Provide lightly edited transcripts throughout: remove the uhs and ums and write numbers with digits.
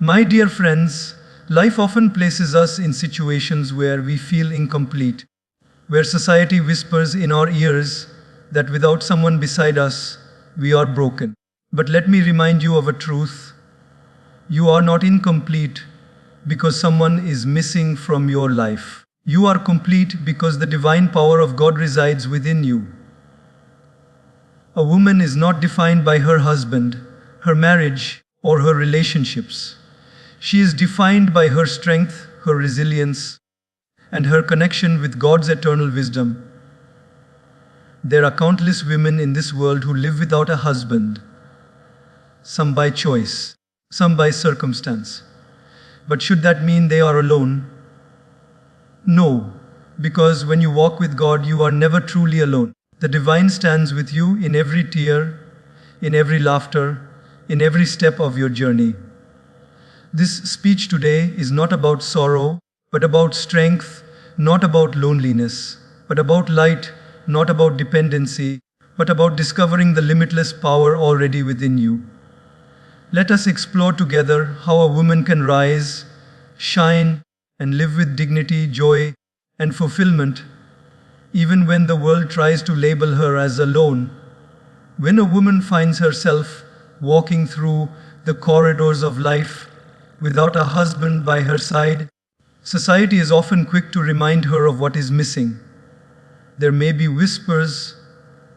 My dear friends, life often places us in situations where we feel incomplete, where society whispers in our ears that without someone beside us, we are broken. But let me remind you of a truth. You are not incomplete because someone is missing from your life. You are complete because the divine power of God resides within you. A woman is not defined by her husband, her marriage, or her relationships. She is defined by her strength, her resilience, and her connection with God's eternal wisdom. There are countless women in this world who live without a husband, some by choice, some by circumstance. But should that mean they are alone? No, because when you walk with God, you are never truly alone. The divine stands with you in every tear, in every laughter, in every step of your journey. This speech today is not about sorrow, but about strength, not about loneliness, but about light, not about dependency, but about discovering the limitless power already within you. Let us explore together how a woman can rise, shine, and live with dignity, joy, and fulfillment, even when the world tries to label her as alone. When a woman finds herself walking through the corridors of life without a husband by her side, society is often quick to remind her of what is missing. There may be whispers,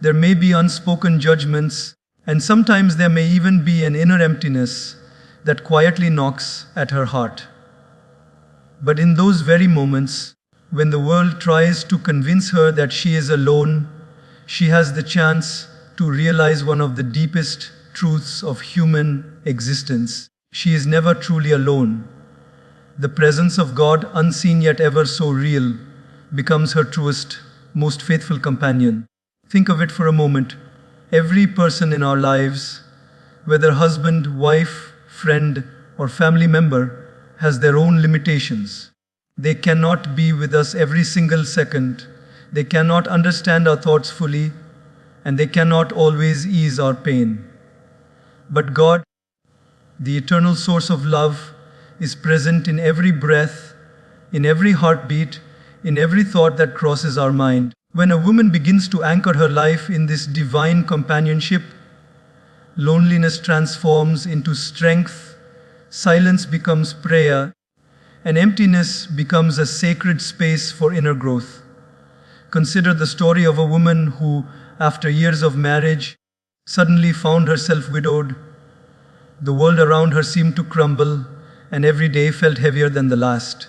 there may be unspoken judgments, and sometimes there may even be an inner emptiness that quietly knocks at her heart. But in those very moments, when the world tries to convince her that she is alone, she has the chance to realize one of the deepest truths of human existence. She is never truly alone. The presence of God, unseen yet ever so real, becomes her truest, most faithful companion. Think of it for a moment. Every person in our lives, whether husband, wife, friend, or family member, has their own limitations. They cannot be with us every single second. They cannot understand our thoughts fully, and they cannot always ease our pain. But God, the eternal source of love, is present in every breath, in every heartbeat, in every thought that crosses our mind. When a woman begins to anchor her life in this divine companionship, loneliness transforms into strength, silence becomes prayer, and emptiness becomes a sacred space for inner growth. Consider the story of a woman who, after years of marriage, suddenly found herself widowed. The world around her seemed to crumble, and every day felt heavier than the last.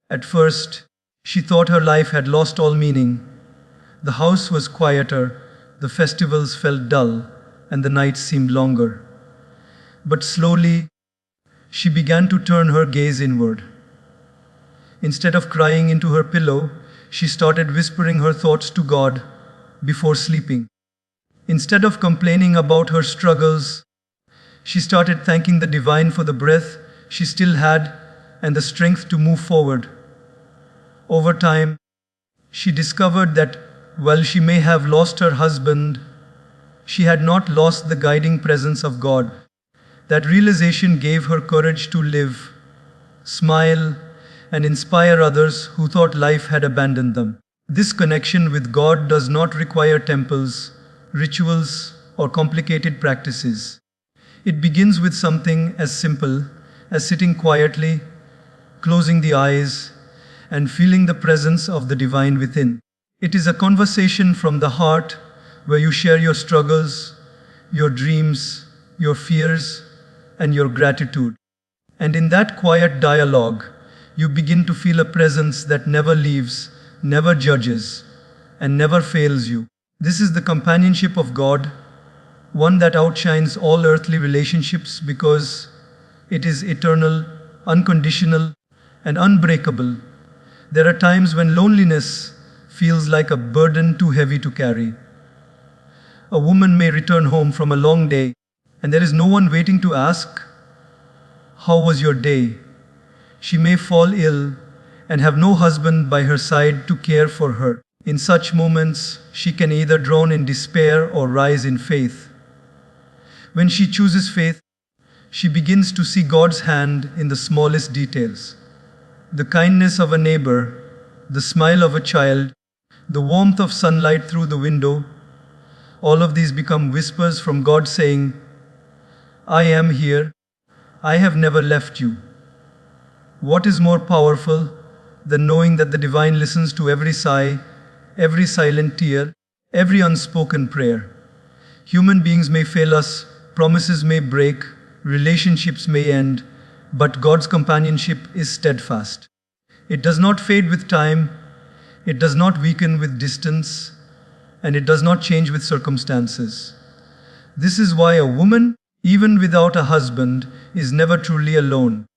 At first, she thought her life had lost all meaning. The house was quieter, the festivals felt dull, and the nights seemed longer. But slowly, she began to turn her gaze inward. Instead of crying into her pillow, she started whispering her thoughts to God before sleeping. Instead of complaining about her struggles, she started thanking the divine for the breath she still had and the strength to move forward. Over time, she discovered that while she may have lost her husband, she had not lost the guiding presence of God. That realization gave her courage to live, smile, and inspire others who thought life had abandoned them. This connection with God does not require temples, rituals, or complicated practices. It begins with something as simple as sitting quietly, closing the eyes, and feeling the presence of the divine within. It is a conversation from the heart where you share your struggles, your dreams, your fears, and your gratitude. And in that quiet dialogue, you begin to feel a presence that never leaves, never judges, and never fails you. This is the companionship of God, one that outshines all earthly relationships because it is eternal, unconditional, and unbreakable. There are times when loneliness feels like a burden too heavy to carry. A woman may return home from a long day, and there is no one waiting to ask, "How was your day?" She may fall ill and have no husband by her side to care for her. In such moments, she can either drown in despair or rise in faith. When she chooses faith, She begins to see God's hand in the smallest details. The kindness of a neighbor, the smile of a child, the warmth of sunlight through the window, all of these become whispers from God saying, I am here, I have never left you. What is more powerful than knowing that the divine listens to every sigh, every silent tear, every unspoken prayer? Human beings may fail us, promises may break, relationships may end, but God's companionship is steadfast. It does not fade with time, it does not weaken with distance, and it does not change with circumstances. This is why a woman, even without a husband, is never truly alone.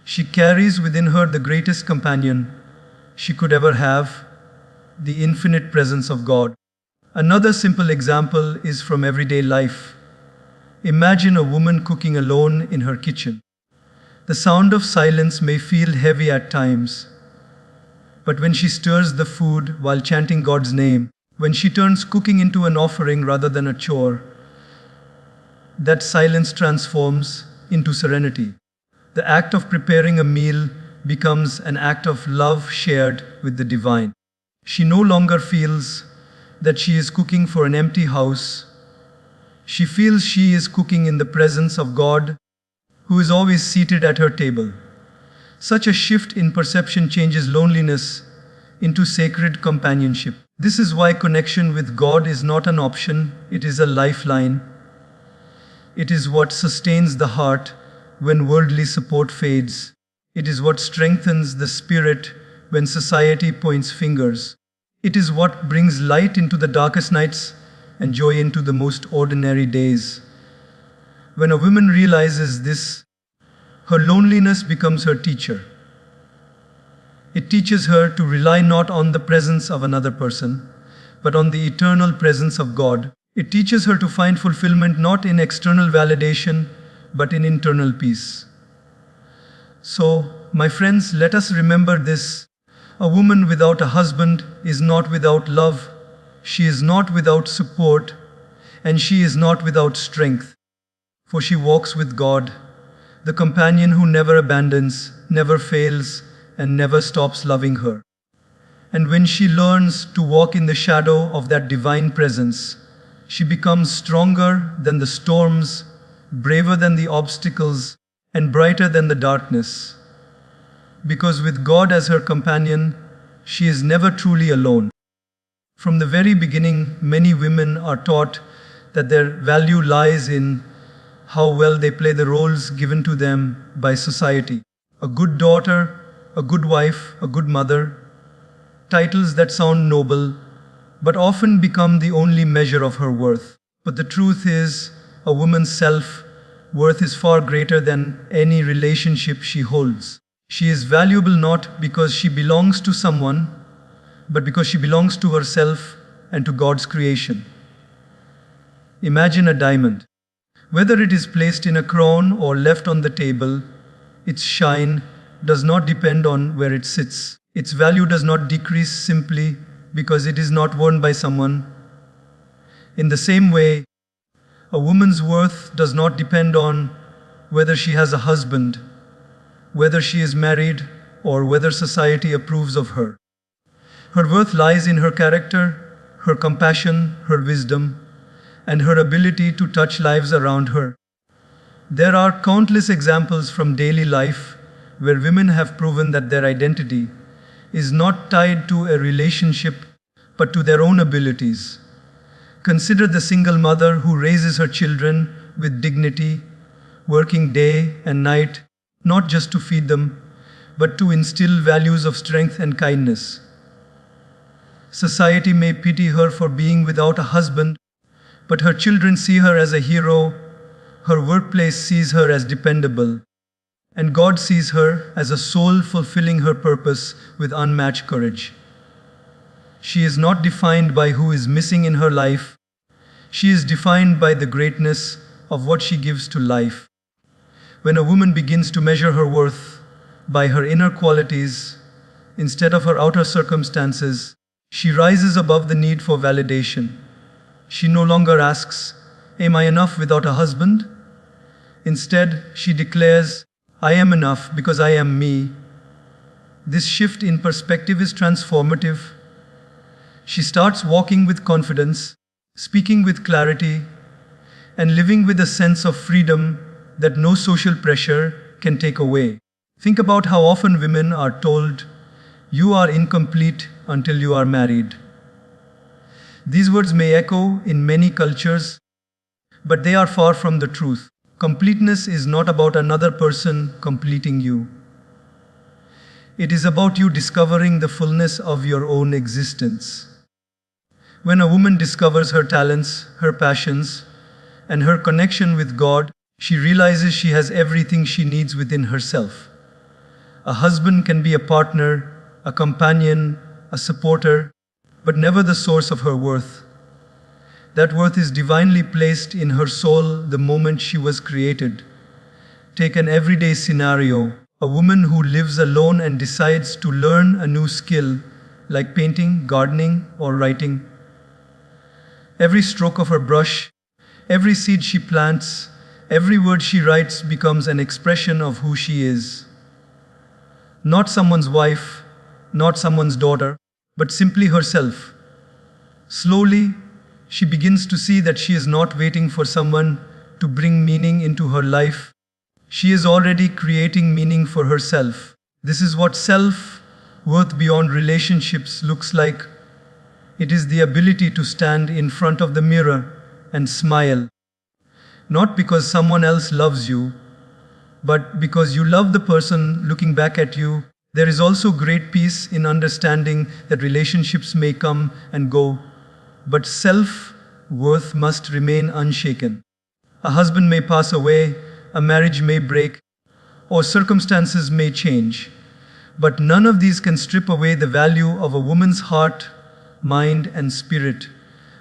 She carries within her the greatest companion she could ever have, the infinite presence of God. Another simple example is from everyday life. Imagine a woman cooking alone in her kitchen. The sound of silence may feel heavy at times, but when she stirs the food while chanting God's name, when she turns cooking into an offering rather than a chore, that silence transforms into serenity. The act of preparing a meal becomes an act of love shared with the divine. She no longer feels that she is cooking for an empty house. She feels she is cooking in the presence of God, who is always seated at her table. Such a shift in perception changes loneliness into sacred companionship. This is why connection with God is not an option, it is a lifeline. It is what sustains the heart when worldly support fades. It is what strengthens the spirit when society points fingers. It is what brings light into the darkest nights and joy into the most ordinary days. When a woman realizes this, her loneliness becomes her teacher. It teaches her to rely not on the presence of another person, but on the eternal presence of God. It teaches her to find fulfillment not in external validation, but in internal peace. So, my friends, let us remember this. A woman without a husband is not without love, she is not without support, and she is not without strength. For she walks with God, the companion who never abandons, never fails, and never stops loving her. And when she learns to walk in the shadow of that divine presence, she becomes stronger than the storms, braver than the obstacles, and brighter than the darkness. Because with God as her companion, she is never truly alone. From the very beginning, many women are taught that their value lies in how well they play the roles given to them by society. A good daughter, a good wife, a good mother, titles that sound noble, but often become the only measure of her worth. But the truth is, a woman's self-worth is far greater than any relationship she holds. She is valuable not because she belongs to someone, but because she belongs to herself and to God's creation. Imagine a diamond. Whether it is placed in a crown or left on the table, its shine does not depend on where it sits. Its value does not decrease simply because it is not worn by someone. In the same way, a woman's worth does not depend on whether she has a husband, whether she is married, or whether society approves of her. Her worth lies in her character, her compassion, her wisdom, and her ability to touch lives around her. There are countless examples from daily life where women have proven that their identity is not tied to a relationship but to their own abilities. Consider the single mother who raises her children with dignity, working day and night, not just to feed them, but to instill values of strength and kindness. Society may pity her for being without a husband, but her children see her as a hero, her workplace sees her as dependable, and God sees her as a soul fulfilling her purpose with unmatched courage. She is not defined by who is missing in her life. She is defined by the greatness of what she gives to life. When a woman begins to measure her worth by her inner qualities instead of her outer circumstances, she rises above the need for validation. She no longer asks, "Am I enough without a husband?" Instead, she declares, I am enough because I am me. This shift in perspective is transformative. She starts walking with confidence, speaking with clarity, and living with a sense of freedom that no social pressure can take away. Think about how often women are told, you are incomplete until you are married. These words may echo in many cultures, but they are far from the truth. Completeness is not about another person completing you. It is about you discovering the fullness of your own existence. When a woman discovers her talents, her passions, and her connection with God, she realizes she has everything she needs within herself. A husband can be a partner, a companion, a supporter, but never the source of her worth. That worth is divinely placed in her soul the moment she was created. Take an everyday scenario, a woman who lives alone and decides to learn a new skill, like painting, gardening, or writing. Every stroke of her brush, every seed she plants, every word she writes becomes an expression of who she is. Not someone's wife, not someone's daughter, but simply herself. Slowly, she begins to see that she is not waiting for someone to bring meaning into her life. She is already creating meaning for herself. This is what self-worth beyond relationships looks like. It is the ability to stand in front of the mirror and smile. Not because someone else loves you, but because you love the person looking back at you. There is also great peace in understanding that relationships may come and go, but self-worth must remain unshaken. A husband may pass away, a marriage may break, or circumstances may change, but none of these can strip away the value of a woman's heart, mind, and spirit.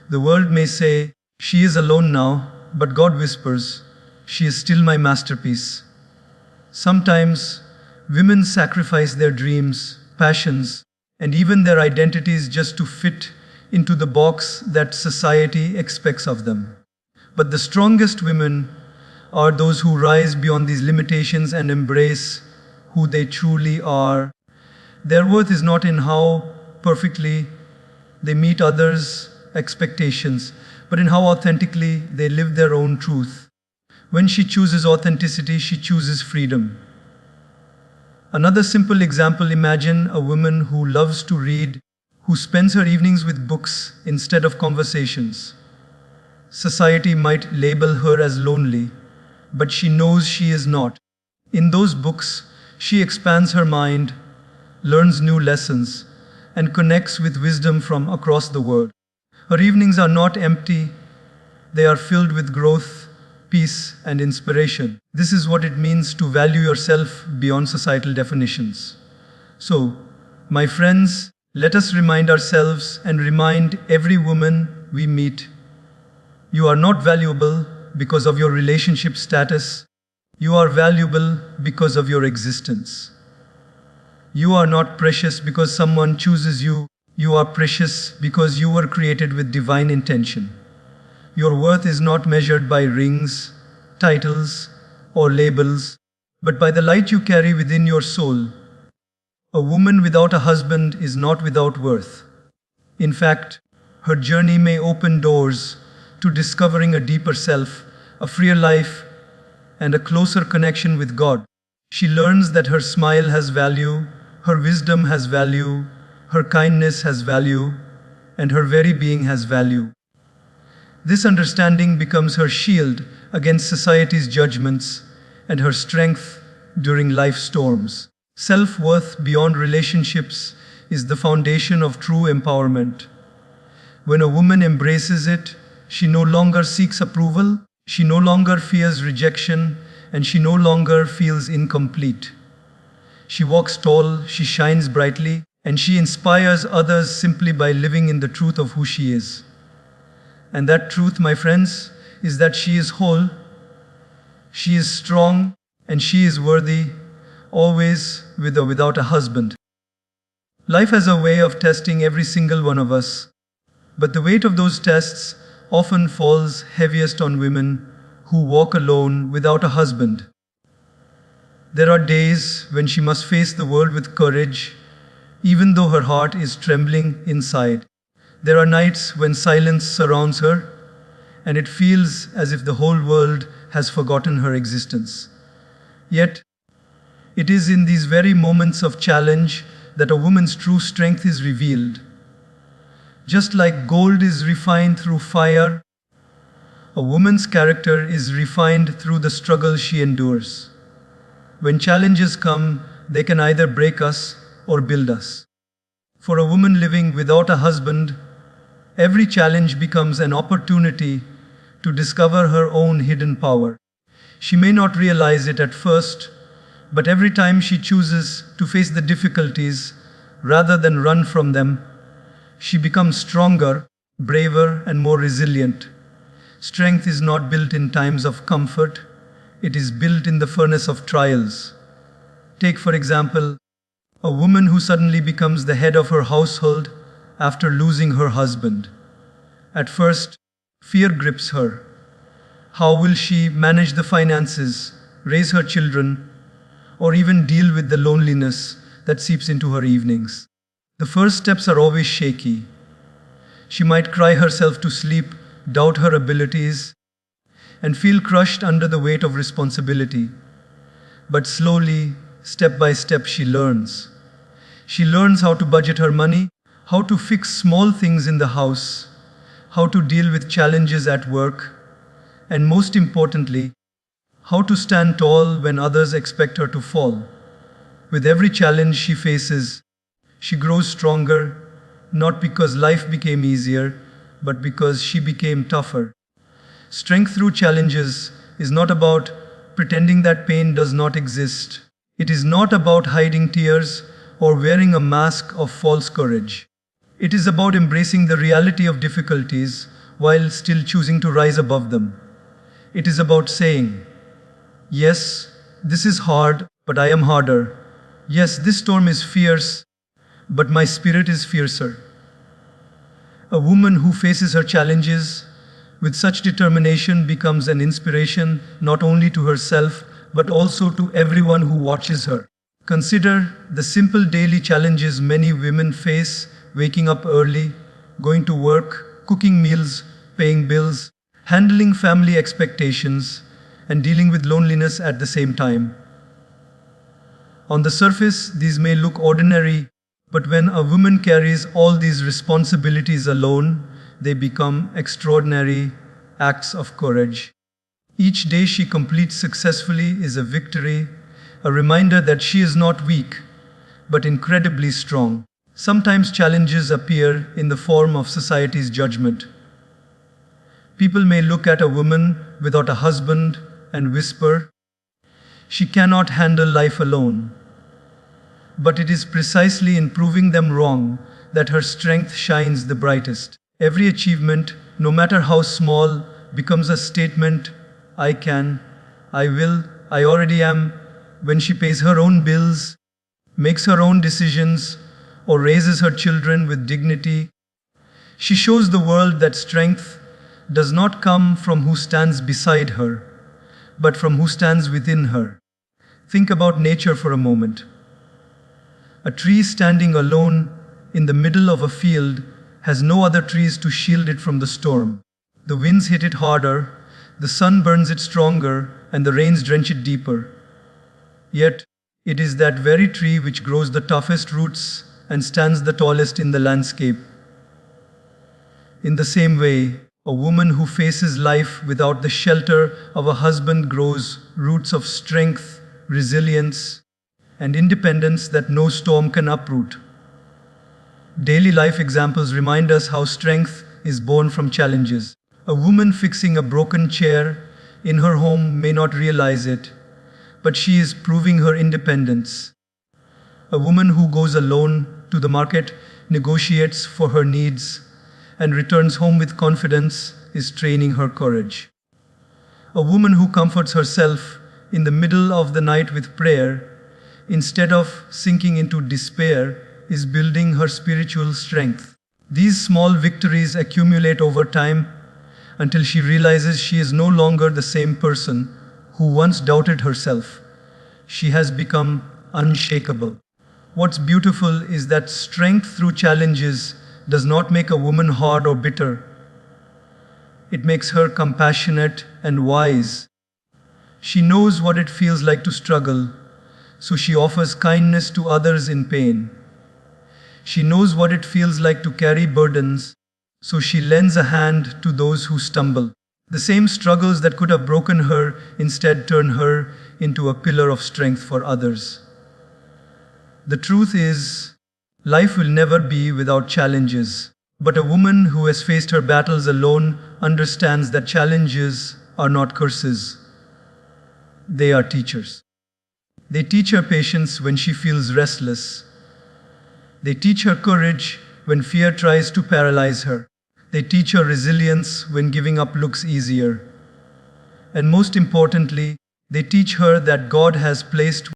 The world may say, she is alone now, but God whispers, she is still my masterpiece. Sometimes, women sacrifice their dreams, passions, and even their identities just to fit into the box that society expects of them. But the strongest women are those who rise beyond these limitations and embrace who they truly are. Their worth is not in how perfectly they meet others' expectations, but in how authentically they live their own truth. When she chooses authenticity, she chooses freedom. Another simple example, imagine a woman who loves to read, who spends her evenings with books instead of conversations. Society might label her as lonely, but she knows she is not. In those books, she expands her mind, learns new lessons, and connects with wisdom from across the world. Her evenings are not empty, they are filled with growth, peace, and inspiration. This is what it means to value yourself beyond societal definitions. So, my friends, let us remind ourselves and remind every woman we meet. You are not valuable because of your relationship status. You are valuable because of your existence. You are not precious because someone chooses you. You are precious because you were created with divine intention. Your worth is not measured by rings, titles, or labels, but by the light you carry within your soul. A woman without a husband is not without worth. In fact, her journey may open doors to discovering a deeper self, a freer life, and a closer connection with God. She learns that her smile has value, her wisdom has value, her kindness has value, and her very being has value. This understanding becomes her shield against society's judgments and her strength during life's storms. Self-worth beyond relationships is the foundation of true empowerment. When a woman embraces it, she no longer seeks approval, she no longer fears rejection, and she no longer feels incomplete. She walks tall, she shines brightly, and she inspires others simply by living in the truth of who she is. And that truth, my friends, is that she is whole, she is strong, and she is worthy, always with or without a husband. Life has a way of testing every single one of us, but the weight of those tests often falls heaviest on women who walk alone without a husband. There are days when she must face the world with courage, even though her heart is trembling inside. There are nights when silence surrounds her, and it feels as if the whole world has forgotten her existence. Yet, it is in these very moments of challenge that a woman's true strength is revealed. Just like gold is refined through fire, a woman's character is refined through the struggle she endures. When challenges come, they can either break us or build us. For a woman living without a husband, every challenge becomes an opportunity to discover her own hidden power. She may not realize it at first, but every time she chooses to face the difficulties rather than run from them, she becomes stronger, braver, and more resilient. Strength is not built in times of comfort, it is built in the furnace of trials. Take, for example, a woman who suddenly becomes the head of her household after losing her husband. At first, fear grips her. How will she manage the finances, raise her children, or even deal with the loneliness that seeps into her evenings? The first steps are always shaky. She might cry herself to sleep, doubt her abilities, and feel crushed under the weight of responsibility. But slowly, step by step, she learns. She learns how to budget her money, how to fix small things in the house, how to deal with challenges at work, and most importantly, how to stand tall when others expect her to fall. With every challenge she faces, she grows stronger, not because life became easier, but because she became tougher. Strength through challenges is not about pretending that pain does not exist. It is not about hiding tears or wearing a mask of false courage. It is about embracing the reality of difficulties while still choosing to rise above them. It is about saying, yes, this is hard, but I am harder. Yes, this storm is fierce, but my spirit is fiercer. A woman who faces her challenges with such determination becomes an inspiration not only to herself, but also to everyone who watches her. Consider the simple daily challenges many women face: waking up early, going to work, cooking meals, paying bills, handling family expectations, and dealing with loneliness at the same time. On the surface, these may look ordinary, but when a woman carries all these responsibilities alone, they become extraordinary acts of courage. Each day she completes successfully is a victory, a reminder that she is not weak, but incredibly strong. Sometimes challenges appear in the form of society's judgment. People may look at a woman without a husband and whisper, "She cannot handle life alone." But it is precisely in proving them wrong that her strength shines the brightest. Every achievement, no matter how small, becomes a statement: I can, I will, I already am. When she pays her own bills, makes her own decisions, or raises her children with dignity, she shows the world that strength does not come from who stands beside her, but from who stands within her. Think about nature for a moment. A tree standing alone in the middle of a field has no other trees to shield it from the storm. The winds hit it harder, the sun burns it stronger, and the rains drench it deeper. Yet, it is that very tree which grows the toughest roots and stands the tallest in the landscape. In the same way, a woman who faces life without the shelter of a husband grows roots of strength, resilience, and independence that no storm can uproot. Daily life examples remind us how strength is born from challenges. A woman fixing a broken chair in her home may not realize it, but she is proving her independence. A woman who goes alone to the market, negotiates for her needs, and returns home with confidence is training her courage. A woman who comforts herself in the middle of the night with prayer, instead of sinking into despair, is building her spiritual strength. These small victories accumulate over time until she realizes she is no longer the same person who once doubted herself. She has become unshakable. What's beautiful is that strength through challenges does not make a woman hard or bitter. It makes her compassionate and wise. She knows what it feels like to struggle, so she offers kindness to others in pain. She knows what it feels like to carry burdens, so she lends a hand to those who stumble. The same struggles that could have broken her instead turn her into a pillar of strength for others. The truth is, life will never be without challenges. But a woman who has faced her battles alone understands that challenges are not curses. They are teachers. They teach her patience when she feels restless. They teach her courage when fear tries to paralyze her. They teach her resilience when giving up looks easier. And most importantly, they teach her that God has placed